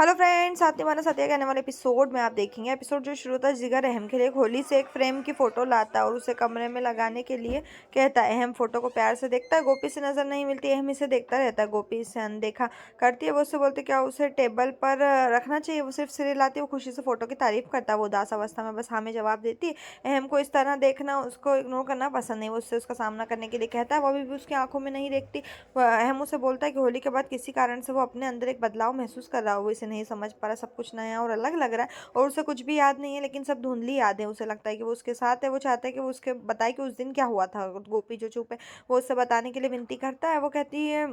Hello friends, साथी सत्या के आने वाले एपिसोड में आप देखेंगे। एपिसोड जो शुरू होता है, जिगर अहम के लिए होली से एक फ्रेम की फोटो लाता है और उसे कमरे में लगाने के लिए कहता है। अहम फोटो को प्यार से देखता है, गोपी से नजर नहीं मिलती। अहम इसे देखता रहता है, गोपी इसे अनदेखा करती है। वो उससे बोलती क्या उसे टेबल पर रखना चाहिए। वो सिर्फ सिर हिलाती है। वो खुशी से फोटो की तारीफ करता है। वो उदास अवस्था में बस हाँ में जवाब देती है। अहम को इस तरह देखना, उसको इग्नोर करना पसंद नहीं। वो उससे उसका सामना करने के लिए कहता है। वो अभी भी उसकी आंखों में नहीं देखती। अहम उसे बोलता है कि होली के बाद किसी कारण से वो अपने अंदर एक बदलाव महसूस कर रहा हो। वो इसे नहीं समझ पा रहा, सब कुछ नया और अलग लग रहा है और उसे कुछ भी याद नहीं है, लेकिन सब धुंधली याद है। उसे लगता है कि वो उसके साथ है। वो चाहता है कि वो उसके बताए कि उस दिन क्या हुआ था। गोपी जो चुप है, वो उससे बताने के लिए विनती करता है। वो कहती है,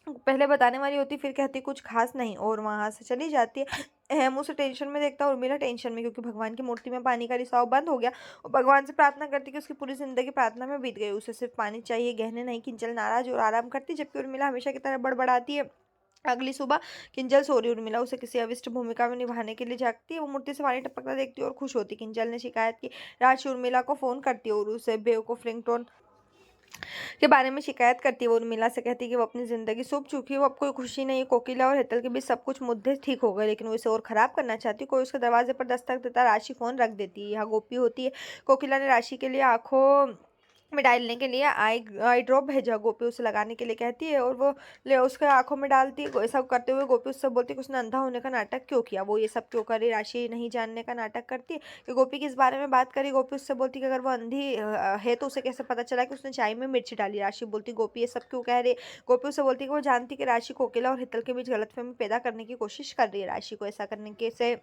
पहले बताने वाली होती, फिर कहती कुछ खास नहीं और वहां से चली जाती है। अहम उसे टेंशन में देखता है और मेरा टेंशन में, क्योंकि भगवान की मूर्ति में पानी का रिसाव बंद हो गया। और भगवान से प्रार्थना करती कि उसकी पूरी जिंदगी प्रार्थना में बीत गई। उसे सिर्फ पानी चाहिए, गहने नहीं। किंजल नाराज और आराम करती, जबकि उर्मिला हमेशा की तरह बड़बड़ाती है। अगली सुबह किंजल सो रही, उर्मिला उसे किसी अविष्ट भूमिका में निभाने के लिए जागती है। वो मूर्ति से पानी टपकता देखती है और खुश होती। किंजल ने शिकायत की। राशि उर्मिला को फोन करती है और उसे बेवकूफ रिंगटोन के बारे में शिकायत करती है। वो उर्मिला से कहती है कि वो अपनी जिंदगी सूख चुकी है। वो अब कोई खुशी नहीं है। कोकिला और हेतल के बीच सब कुछ मुद्दे ठीक हो गए, लेकिन वो इसे और खराब करना चाहती है। कोई उसके दरवाजे पर दस्तक देता, राशि फोन रख देती है। यहाँ गोपी होती है। कोकिला ने राशि के लिए आंखों में डालने के लिए आई आई ड्रॉप भेजा। गोपी उसे लगाने के लिए कहती है और वो ले उसके आंखों में डालती है। सब करते हुए गोपी उससे बोलती है कि उसने अंधा होने का नाटक क्यों किया, वो ये सब क्यों करे। राशि नहीं जानने का नाटक करती है कि गोपी किस बारे में बात करी। गोपी उससे बोलती है कि अगर वो अंधी है तो उसे कैसे पता चला कि उसने चाय में मिर्ची डाली। राशि बोलती, गोपी ये सब क्यों कह रही है। गोपी उससे बोलती है कि वो जानती है कि राशि कोकिला और हितल के बीच गलतफहमी पैदा करने की कोशिश कर रही है। राशि को ऐसा करने के से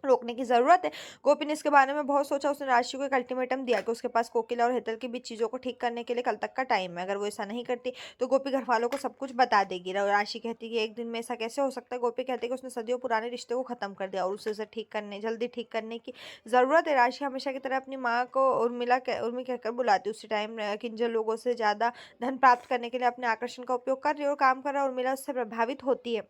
रोकने की जरूरत है। गोपी ने इसके बारे में बहुत सोचा। उसने राशि को एक अल्टीमेटम दिया कि उसके पास कोकिला और हेतल के बीच चीजों को ठीक करने के लिए कल तक का टाइम है। अगर वो ऐसा नहीं करती तो गोपी घर वालों को सब कुछ बता देगी। राशि कहती है कि एक दिन में ऐसा कैसे हो सकता है। गोपी कहती है कि उसने सदियों पुराने रिश्ते को खत्म कर दिया और उसे ठीक करने जल्दी ठीक करने की जरूरत है। राशि हमेशा की तरह अपनी माँ को उर्मी कहकर बुलाती है। उसी टाइम किंजल लोगों से ज्यादा धन प्राप्त करने के लिए अपने आकर्षण का उपयोग कर रही है और काम कर रहा है। उर्मिला उससे प्रभावित होती है।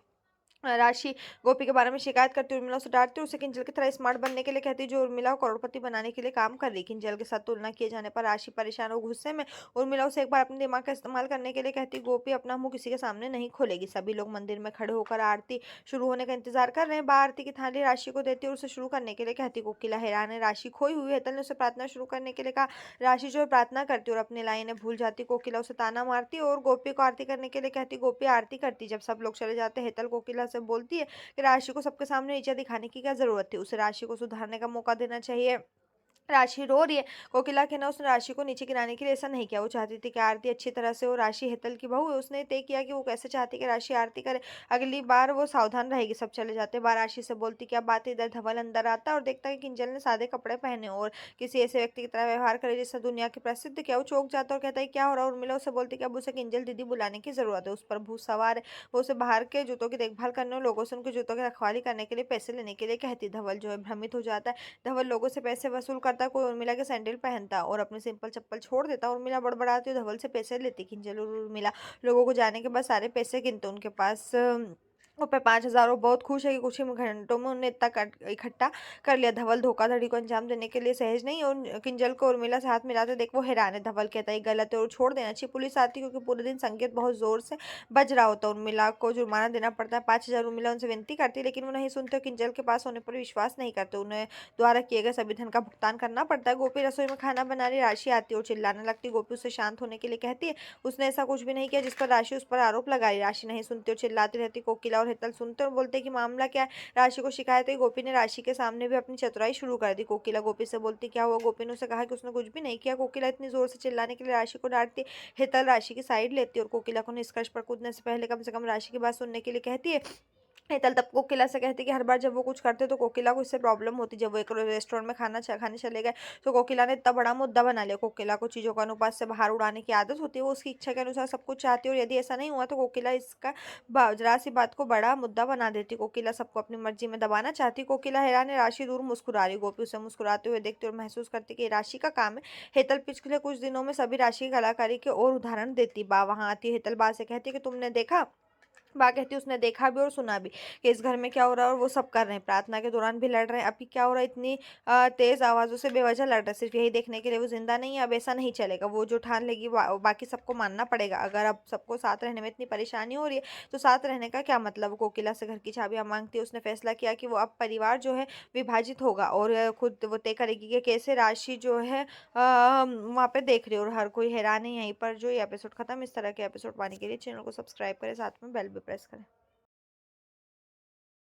राशि गोपी के बारे में शिकायत करती है। उर्मिला उसे डांटती है। उसे किंजल की तरह स्मार्ट बनने के लिए कहती है, जो उर्मिला को करोड़पति बनाने के लिए काम कर रही। किंजल के साथ तुलना किए जाने पर राशि परेशान और गुस्से में। उर्मिला उसे एक बार अपने दिमाग का इस्तेमाल करने के लिए कहती है। गोपी अपना मुंह किसी के सामने नहीं खोलेगी। सभी लोग मंदिर में खड़े होकर आरती शुरू होने का इंतजार कर रहे हैं। बा आरती की थाली राशि को देती है और उसे शुरू करने के लिए कहती है। कोकिला हैरान है। राशि खोई हुई है। हेतल ने उसे प्रार्थना शुरू करने के लिए कहा। राशि जो है प्रार्थना करती है और अपनी लाइनें भूल जाती। कोकिला उसे ताना मारती है और गोपी को आरती करने के लिए कहती। गोपी आरती करती। जब सब लोग चले जाते हैं, हेतल कोकिला से बोलती है कि राशि को सबके सामने नीचा दिखाने की क्या जरूरत थी। उसे राशि को सुधारने का मौका देना चाहिए। राशि रो रही है। कोकिला कहना, उसने राशि को नीचे गिराने के लिए ऐसा नहीं किया। वो चाहती थी कि आरती अच्छी तरह से हो। राशि हेतल की बहू है। उसने तय किया कि वो कैसे चाहती कि राशि आरती करे। अगली बार वो सावधान रहेगी। सब चले जाते बार राशि से बोलती क्या बात है। इधर धवल अंदर आता और देखता है कि किंजल ने सादे कपड़े पहने और किसी ऐसे व्यक्ति की तरह व्यवहार करे जिससे दुनिया के प्रसिद्ध क्या। वो चौंक जाता और कहता है क्या हो रहा है। उर्मिला उसे बोलती कि अब उसे किंजल दीदी बुलाने की जरूरत है। उस पर भूत सवार है। वो उसे बाहर के जूतों की देखभाल करने और लोगों से उनके जूतों की रखवाली करने के लिए पैसे लेने के लिए कहती। धवल जो है भ्रमित हो जाता है। धवल लोगों से पैसे वसूल करता, कोई उर्मिला के सैंडल पहनता और अपने सिंपल चप्पल छोड़ देता। उर्मिला बड़बड़ाती और धवल से पैसे लेती। किंजल और उर्मिला लोगों को जाने के बाद सारे पैसे गिनते। उनके पास रुपये 5,000। वो बहुत खुश है कि कुछ ही घंटों में उन्हें इतना इकट्ठा कर लिया। धवल धोखाधड़ी को अंजाम देने के लिए सहज नहीं और किंजल को उर्मिला से हाथ मिलाते देख वो हैरान है। धवल कहता है गलत है और छोड़ देना चाहिए। पुलिस आती क्योंकि पूरे दिन संकेत बहुत जोर से बज रहा होता है। उर्मिला को जुर्माना देना पड़ता है 5,000। उर्मिला उनसे विनती करती है, लेकिन वो नहीं सुनते। किंजल के पास होने पर विश्वास नहीं करते। उन्हें द्वारा किए गए सभी धन का भुगतान करना पड़ता है। गोपी रसोई में खाना बना रही। राशि आती है और चिल्लाने लगती। गोपी उससे शांत होने के लिए कहती है उसने ऐसा कुछ भी नहीं किया, जिस पर राशि उस पर आरोप लगाई। राशि नहीं सुनती और चिल्लाती रहती। कोकिला और हेतल सुनते और बोलते कि मामला क्या है। राशि को शिकायत है। गोपी ने राशि के सामने भी अपनी चतुराई शुरू कर दी। कोकिला गोपी से बोलती क्या हुआ। गोपी ने उसे कहा कि उसने कुछ भी नहीं किया। कोकिला इतनी जोर से चिल्लाने के लिए राशि को डांटती। हेतल राशि की साइड लेती और कोकिला को निष्कर्ष पर कूदने से पहले कम से कम राशि की बात सुनने के लिए कहती है। हेतल तब कोकिला से कहती कि हर बार जब वो कुछ करते तो कोकिला को इससे प्रॉब्लम होती। जब वो एक रेस्टोरेंट में खाने चले गए तो कोकिला ने इतना बड़ा मुद्दा बना लिया। कोकिला को चीजों को अनुपात से बाहर उड़ाने की आदत होती है। वो उसकी इच्छा के अनुसार सब कुछ चाहती है और यदि ऐसा नहीं हुआ तो कोकिला इसका जरा सी बात को बड़ा मुद्दा बना देती। कोकिला सबको अपनी मर्जी में दबाना चाहती। कोकिला हैरान है। राशि दूर मुस्कुरा रही। गोपी उसे मुस्कुराते हुए देखती और महसूस करती कि ये राशि का काम है। हेतल पिछले कुछ दिनों में सभी राशि की कलाकारी के और उदाहरण देती। बा वहां आती है। हेतल बा से कहती कि तुमने देखा बा कहती है उसने देखा भी और सुना भी कि इस घर में क्या हो रहा है और वो सब कर रहे हैं। प्रार्थना के दौरान भी लड़ रहे हैं। अभी क्या हो रहा है, इतनी तेज़ आवाज़ों से बेवजह लड़ रहे हैं सिर्फ़ यही देखने के लिए वो ज़िंदा नहीं है। अब ऐसा नहीं चलेगा। वो जो ठान लेगी बाकी सबको मानना पड़ेगा। अगर अब सबको साथ रहने में इतनी परेशानी हो रही है, तो साथ रहने का क्या मतलब? कोकिला से घर की चाबियाँ माँगती है। उसने फैसला किया कि वो अब परिवार जो है विभाजित होगा और खुद वो तय करेगी कि कैसे राशि जो है वहाँ पे देख रही है। और हर कोई हैरान है। यहीं पर जो ये एपिसोड खत्म। इस तरह के एपिसोड पाने के लिए चैनल को सब्सक्राइब करें, साथ में बेल भी प्रेस करें।